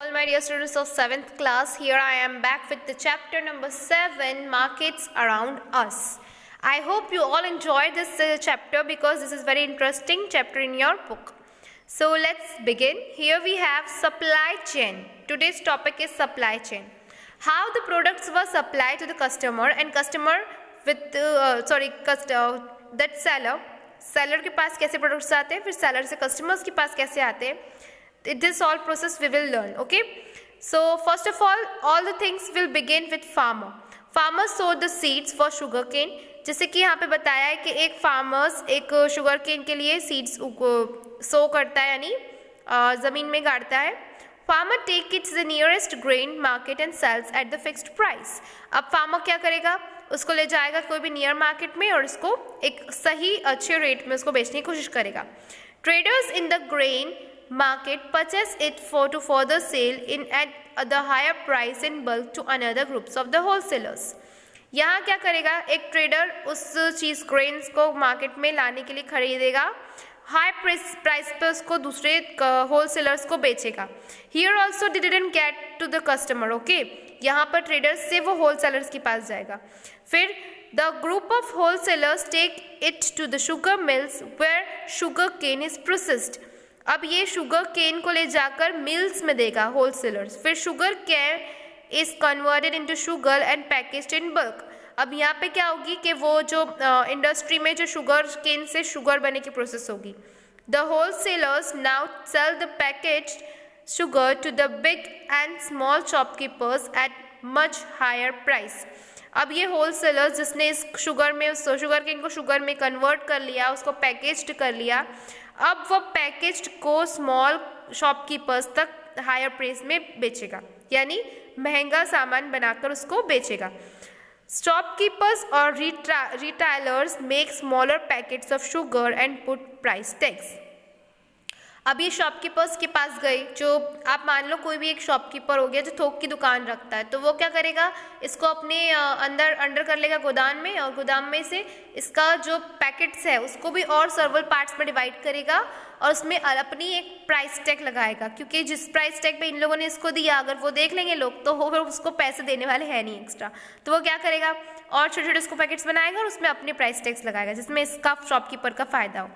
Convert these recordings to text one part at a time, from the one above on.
all my dear students of 7th class. Here I am back with the chapter number 7, Markets Around Us. I hope you all enjoyed this chapter because this is very interesting chapter in your book. So let's begin. Here we have supply chain. Today's topic is supply chain. How the products were supplied to the customer and customer with that seller के पास कैसे products आते हैं, फिर seller से customers के पास कैसे आते हैं. This all process we will learn. Okay. So first of all the things will begin with farmer. Farmers sowed the seeds for sugarcane. जैसे कि यहाँ पे बताया है कि एक फार्मर्स एक शुगर केन के लिए सीड्स सो करता है, यानी ज़मीन में गाड़ता है. Farmer take its the nearest grain market and sells at the fixed price. अब फार्मर क्या करेगा, उसको ले जाएगा कोई भी नियर मार्केट में और उसको एक सही अच्छे रेट में उसको बेचने की कोशिश करेगा. Traders in the grain market purchase it to further sale in at the higher price in bulk to another groups of the wholesalers. यहाँ क्या करेगा, एक ट्रेडर उस चीज़ ग्रेन्स को मार्केट में लाने के लिए खरीदेगा, हाई प्राइस पे उसको दूसरे होलसेलर्स को बेचेगा. Here also didn't get to the customer. Okay, यहाँ पर ट्रेडर्स से वो होलसेलर्स के पास जाएगा. फिर the group of wholesalers take it to the sugar mills where sugar cane is processed. अब ये शुगर केन को ले जाकर मिल्स में देगा होलसेलर्स. फिर sugar cane is converted into sugar and packaged in bulk. अब यहाँ पे क्या होगी कि वो जो इंडस्ट्री में जो शुगर केन से शुगर बनने की प्रोसेस होगी. The wholesalers now sell the packaged sugar to the big and small shopkeepers at much higher price. अब ये होलसेलर्स जिसने इस शुगर केन को शुगर में कन्वर्ट कर लिया, उसको पैकेज्ड कर लिया, अब वो पैकेज्ड को स्मॉल शॉपकीपर्स तक हायर प्राइस में बेचेगा, यानी महंगा सामान बनाकर उसको बेचेगा. शॉपकीपर्स और retailers make smaller packets of sugar and put price tags. अब ये शॉपकीपर्स के पास गए, जो आप मान लो कोई भी एक शॉपकीपर हो गया जो थोक की दुकान रखता है, तो वो क्या करेगा, इसको अपने अंडर कर लेगा गोदाम में, और गोदाम में से इसका जो पैकेट्स है उसको भी और सर्वल पार्ट्स में डिवाइड करेगा और उसमें अपनी एक प्राइस टैग लगाएगा, क्योंकि जिस प्राइस टैग पे इन लोगों ने इसको दिया अगर वो देख लेंगे लोग तो वो उसको पैसे देने वाले हैं नहीं एक्स्ट्रा. तो वो क्या करेगा, और छोटे छोटे उसको पैकेट्स बनाएगा और उसमें अपने प्राइस टैग्स लगाएगा जिसमें इसका शॉपकीपर का फ़ायदा हो.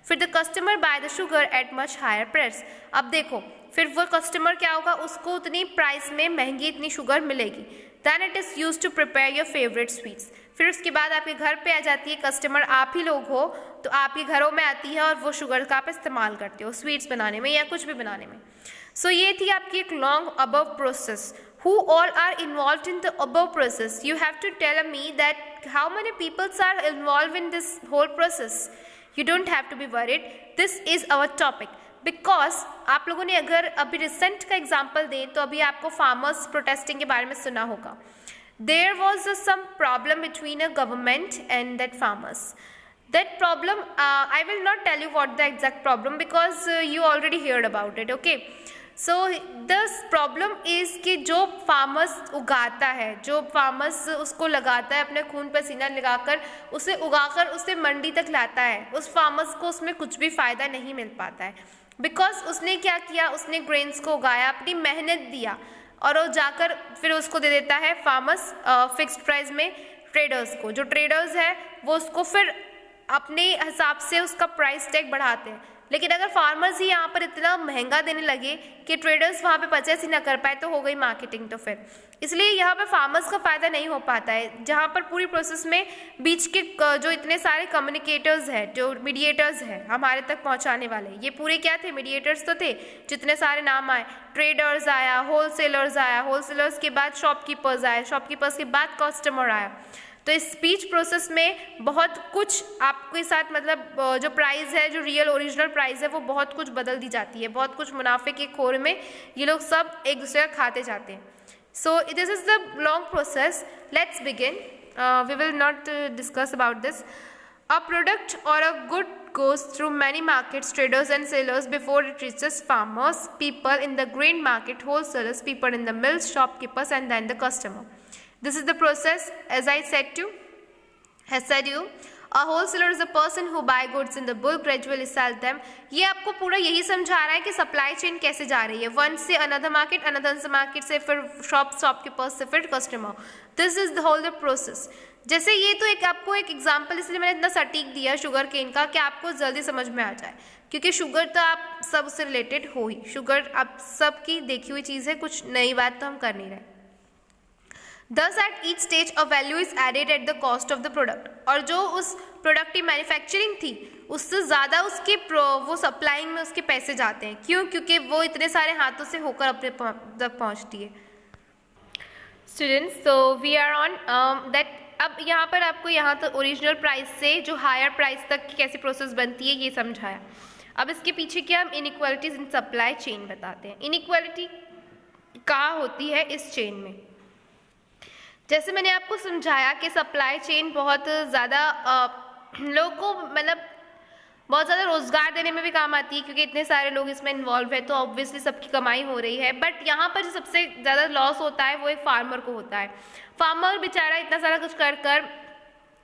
फिर the customer buy the sugar at much higher price. अब देखो फिर वो कस्टमर क्या होगा, उसको उतनी प्राइस में महंगी इतनी शुगर मिलेगी. Then it is use to prepare your favourite sweets. फिर उसके बाद आपके घर पे आ जाती है, कस्टमर आप ही लोग हो तो आपके घरों में आती है और वो शुगर का आप इस्तेमाल करते हो स्वीट्स बनाने में या कुछ भी बनाने में. सो ये थी आपकी एक long above process. Who all are involved in the above process? You have to tell me that how many people are involved in this whole process. You don't have to be worried. This is our topic. Because आप लोगों ने अगर अभी recent का example दें तो अभी आपको फार्मर्स प्रोटेस्टिंग के बारे में सुना होगा. There was some problem between a government and that farmers. That problem, I will not tell you what the exact problem because you already heard about it. Okay. So this problem is कि जो farmers उगाता है, जो farmers उसको लगाता है अपने खून पसीना लगाकर, उसे उगाकर उसे मंडी तक लाता है, उस फार्मर्स को उसमें कुछ भी फ़ायदा नहीं मिल पाता है. बिकॉज उसने क्या किया, उसने ग्रेन्स को उगाया, अपनी मेहनत दिया और वो जाकर फिर उसको दे देता है फार्मर्स फिक्स्ड प्राइस में ट्रेडर्स को. जो ट्रेडर्स है वो उसको फिर अपने हिसाब से उसका प्राइस टैग बढ़ाते हैं. लेकिन अगर फार्मर्स ही यहाँ पर इतना महंगा देने लगे कि ट्रेडर्स वहाँ पे परचेस ही ना कर पाए तो हो गई मार्केटिंग. तो फिर इसलिए यहाँ पे फार्मर्स का फ़ायदा नहीं हो पाता है, जहाँ पर पूरी प्रोसेस में बीच के जो इतने सारे कम्युनिकेटर्स हैं, जो मीडिएटर्स हैं हमारे तक पहुँचाने वाले, ये पूरे क्या थे, मीडिएटर्स तो थे. जितने सारे नाम आए, ट्रेडर्स आया, होलसेलर्स आया, होलसेलर्स के बाद शॉपकीपर्स आए, शॉपकीपर्स के बाद कस्टमर आया. तो इस स्पीच प्रोसेस में बहुत कुछ आपके साथ मतलब जो प्राइस है, जो रियल ओरिजिनल प्राइस है वो बहुत कुछ बदल दी जाती है. बहुत कुछ मुनाफे के खोर में ये लोग सब एक दूसरे का खाते जाते हैं. So this is the long process. Let's begin. We will not discuss about this. A product और a good goes through many markets, traders and sellers before it reaches farmers, people in the grain market, wholesalers, people in the mills, shopkeepers, and then the customer. This is the process, as I said you. A wholesaler is a person who buy goods in the bulk gradually sell them. ये आपको पूरा यही समझा रहा है कि supply chain कैसे जा रही है, वन से अनदर मार्केट, अनदर से मार्केट से फिर शॉप के पास से फिर customer. This is the whole the process. जैसे ये तो एक आपको एक एग्जांपल इसलिए मैंने इतना सटीक दिया शुगर केन का कि आपको जल्दी समझ में आ जाए, क्योंकि शुगर तो आप सब से रिलेटेड हो ही, शुगर आप सबकी देखी हुई चीज़ है, कुछ नई बात तो हम कर नहीं रहे। Thus at each stage a value is added at the cost of the product, और जो उस प्रोडक्ट की मैन्युफैक्चरिंग थी उससे ज़्यादा उसके वो सप्लाइंग में उसके पैसे जाते हैं। क्यों? क्योंकि वो इतने सारे हाथों से होकर अपने तक पहुंचती है। Students, so we are on that. अब यहाँ पर आपको यहाँ तो ओरिजिनल प्राइस से जो हायर प्राइस तक की कैसी प्रोसेस बनती है ये समझाया। अब इसके पीछे क्या हम इनइक्वालिटीज इन सप्लाई चेन बताते हैं। इनइक्वालिटी कहाँ होती है इस चेन में? जैसे मैंने आपको समझाया कि सप्लाई चेन बहुत ज़्यादा लोगों को मतलब बहुत ज़्यादा रोज़गार देने में भी काम आती है, क्योंकि इतने सारे लोग इसमें इन्वॉल्व है तो ऑब्वियसली सबकी कमाई हो रही है। बट यहाँ पर जो सबसे ज़्यादा लॉस होता है वो एक फार्मर को होता है। फार्मर बेचारा इतना सारा कुछ कर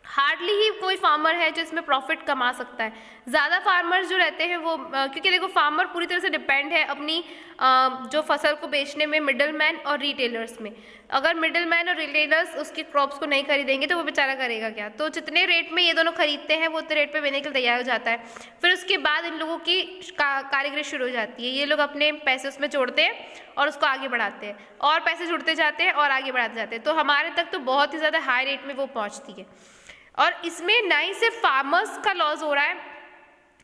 हार्डली ही कोई फार्मर है जो इसमें प्रॉफिट कमा सकता है। ज़्यादा फार्मर्स जो रहते हैं वो क्योंकि देखो फार्मर पूरी तरह से डिपेंड है अपनी जो फसल को बेचने में मिडल मैन और रिटेलर्स में। अगर मिडल मैन और रिटेलर्स उसकी क्रॉप्स को नहीं खरीदेंगे तो वो बेचारा करेगा क्या? तो जितने रेट में ये दोनों खरीदते हैं वो उतने रेट पे देने के लिए तैयार हो जाता है। फिर उसके बाद इन लोगों की कारीगरी शुरू हो जाती है। ये लोग अपने पैसे उसमें जोड़ते हैं और उसको आगे बढ़ाते हैं, और पैसे जुड़ते जाते हैं और आगे बढ़ाते जाते हैं, तो हमारे तक तो बहुत ही ज़्यादा हाई रेट में वो पहुँचती है। और इसमें ना ही सिर्फ फार्मर्स का लॉस हो रहा है,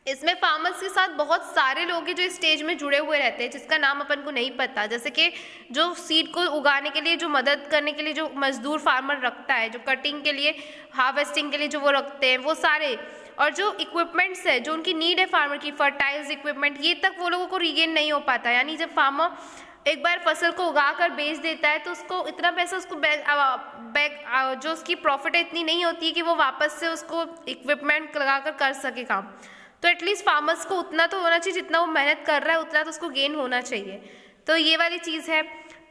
इसमें फार्मर्स के साथ बहुत सारे लोग हैं जो इस स्टेज में जुड़े हुए रहते हैं, जिसका नाम अपन को नहीं पता। जैसे कि जो सीड को उगाने के लिए जो मदद करने के लिए जो मजदूर फार्मर रखता है, जो कटिंग के लिए हार्वेस्टिंग के लिए जो वो रखते हैं वो सारे, और जो इक्विपमेंट्स है जो उनकी नीड है फार्मर की, फर्टाइल्स इक्विपमेंट, ये तक वो लोगों को रीगेन नहीं हो पाता। यानी जब फार्मर एक बार फसल को उगा कर बेच देता है तो उसको इतना पैसा उसको जो उसकी प्रॉफिट है इतनी नहीं होती है कि वो वापस से उसको इक्विपमेंट लगाकर कर सके काम। तो एटलीस्ट फार्मर्स को उतना तो होना चाहिए, जितना वो मेहनत कर रहा है उतना तो उसको गेन होना चाहिए। तो ये वाली चीज़ है।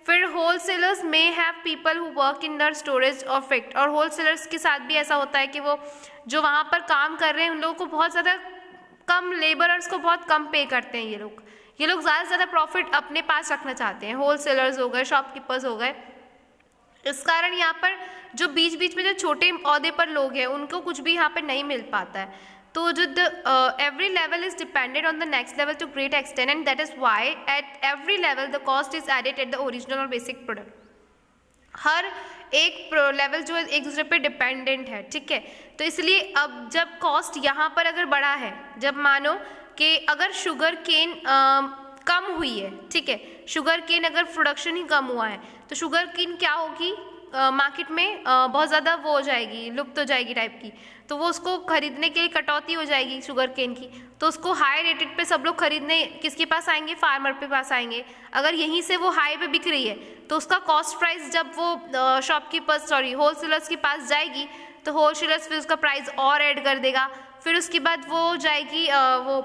फिर wholesalers may have people who work in their storage और फैक्ट, और होलसेलर्स के साथ भी ऐसा होता है कि वो जो वहाँ पर काम कर रहे हैं उन लोगों को बहुत ज़्यादा कम, लेबरर्स को बहुत कम पे करते हैं ये लोग ज़्यादा से ज़्यादा प्रॉफिट अपने पास रखना चाहते हैं। होलसेलर्स हो गए, शॉपकीपर्स हो गए। इस कारण यहाँ पर जो बीच बीच में जो छोटे ओहदे पर लोग हैं उनको कुछ भी यहाँ पर नहीं मिल पाता है। तो जो every level is dependent on the next level to great extent, and that is why at every level the cost is added at the original और basic product। हर एक लेवल जो है एक दूसरे पे डिपेंडेंट है, ठीक है। तो इसलिए अब जब कॉस्ट यहाँ पर अगर बढ़ा है, जब मानो कि अगर शुगर केन कम हुई है, ठीक है, शुगर केन अगर प्रोडक्शन ही कम हुआ है तो शुगर केन क्या होगी, मार्केट में बहुत ज़्यादा वो हो जाएगी, लुप्त हो जाएगी टाइप की। तो वो उसको खरीदने के लिए कटौती हो जाएगी शुगर केन की, तो उसको हाई रेटेड पे सब लोग खरीदने किसके पास आएंगे, फार्मर पे पास आएंगे। अगर यहीं से वो हाई पे बिक रही है तो उसका कॉस्ट प्राइस जब वो शॉपकीपर्स होलसेलर्स के पास जाएगी तो होलसेलर्स फिर उसका प्राइस और ऐड कर देगा। फिर उसके बाद वो जाएगी वो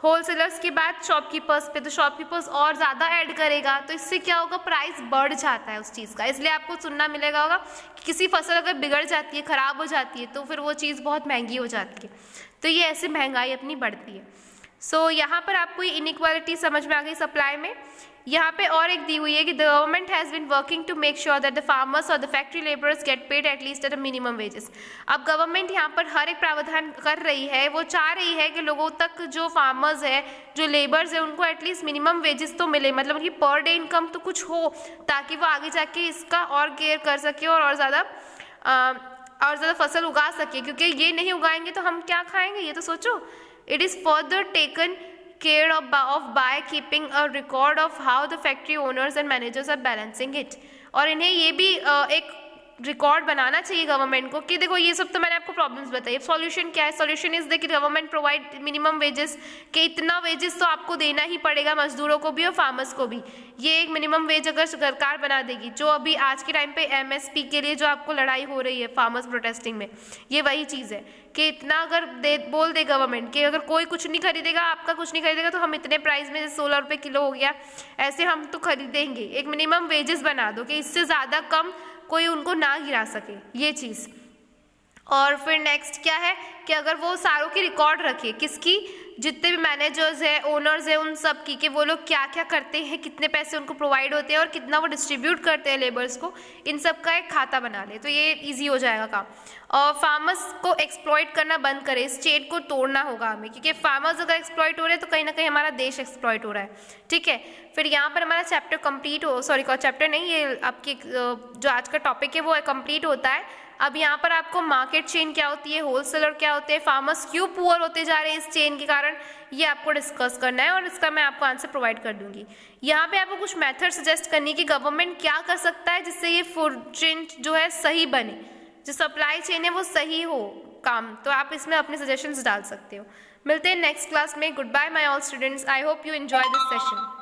होलसेलर्स के बाद शॉपकीपर्स पे, तो शॉपकीपर्स और ज़्यादा ऐड करेगा। तो इससे क्या होगा, प्राइस बढ़ जाता है उस चीज़ का। इसलिए आपको सुनना मिलेगा होगा कि किसी फसल अगर बिगड़ जाती है, ख़राब हो जाती है तो फिर वो चीज़ बहुत महंगी हो जाती है। तो ये ऐसे महंगाई अपनी बढ़ती है। सो यहाँ पर आपको ये इनइक्वालिटी समझ में आ गई सप्लाई में। यहाँ पे और एक दी हुई है कि the government has been working to make sure that the farmers और the factory labourers get paid at least at a minimum wages. अब गवर्नमेंट यहाँ पर हर एक प्रावधान कर रही है, वो चाह रही है कि लोगों तक जो फार्मर्स है, जो लेबर्स है, उनको एटलीस्ट मिनिमम वेजेस तो मिले, मतलब उनकी पर डे इनकम तो कुछ हो, ताकि वो आगे जाके इसका और केयर कर सके और ज़्यादा फसल उगा सके। क्योंकि ये नहीं उगाएंगे तो हम क्या खाएंगे, ये तो सोचो। It is further taken care of by keeping a record of how the factory owners and managers are balancing it। और इन्हें ये भी एक रिकॉर्ड बनाना चाहिए गवर्नमेंट को कि देखो ये सब तो मैंने आपको प्रॉब्लम्स बताई। अब सॉल्यूशन क्या है, सॉल्यूशन इज कि गवर्नमेंट प्रोवाइड मिनिमम वेजेस, कि इतना वेजेस तो आपको देना ही पड़ेगा मजदूरों को भी और फार्मर्स को भी। ये एक मिनिमम वेज अगर सरकार बना देगी, जो अभी आज के टाइम पे एमएसपी के लिए जो आपको लड़ाई हो रही है फार्मर्स प्रोटेस्टिंग में, ये वही चीज़ है कि इतना अगर बोल दे गवर्नमेंट कि अगर कोई कुछ नहीं खरीदेगा, आपका कुछ नहीं खरीदेगा, तो हम इतने प्राइस में 16 रुपये किलो हो गया, ऐसे हम तो खरीदेंगे। एक मिनिमम वेजेस बना दो कि इससे ज़्यादा कम कोई उनको ना गिरा सके, ये चीज़। और फिर नेक्स्ट क्या है कि अगर वो सारों की रिकॉर्ड रखे, किसकी, जितने भी मैनेजर्स हैं, ओनर्स हैं, उन सब की, कि वो लोग क्या क्या करते हैं, कितने पैसे उनको प्रोवाइड होते हैं और कितना वो डिस्ट्रीब्यूट करते हैं लेबर्स को, इन सब का एक खाता बना ले, तो ये इजी हो जाएगा काम। और फार्मर्स को एक्सप्लॉइट करना बंद करें, इस चेन को तोड़ना होगा हमें, क्योंकि फार्मर्स अगर एक्सप्लॉइट हो रहे हैं तो कहीं ना कहीं हमारा देश एक्सप्लॉइट हो रहा है, ठीक है। फिर यहाँ पर हमारा चैप्टर कंप्लीट हो, सॉरी चैप्टर नहीं, ये आपकी जो आज का टॉपिक है वो कंप्लीट होता है। अब यहाँ पर आपको मार्केट चेन क्या होती है, होलसेलर क्या होते हैं, फार्मर्स क्यों पुअर होते जा रहे हैं इस चेन के कारण, ये आपको डिस्कस करना है और इसका मैं आपको आंसर प्रोवाइड कर दूंगी। यहाँ पे आपको कुछ मेथड सजेस्ट करनी है कि गवर्नमेंट क्या कर सकता है जिससे ये फूड चेन जो है सही बने, जो सप्लाई चेन है वो सही हो काम, तो आप इसमें अपने सजेशंस डाल सकते हो। मिलते हैं नेक्स्ट क्लास में। Goodbye my all students, I hope you enjoy this session.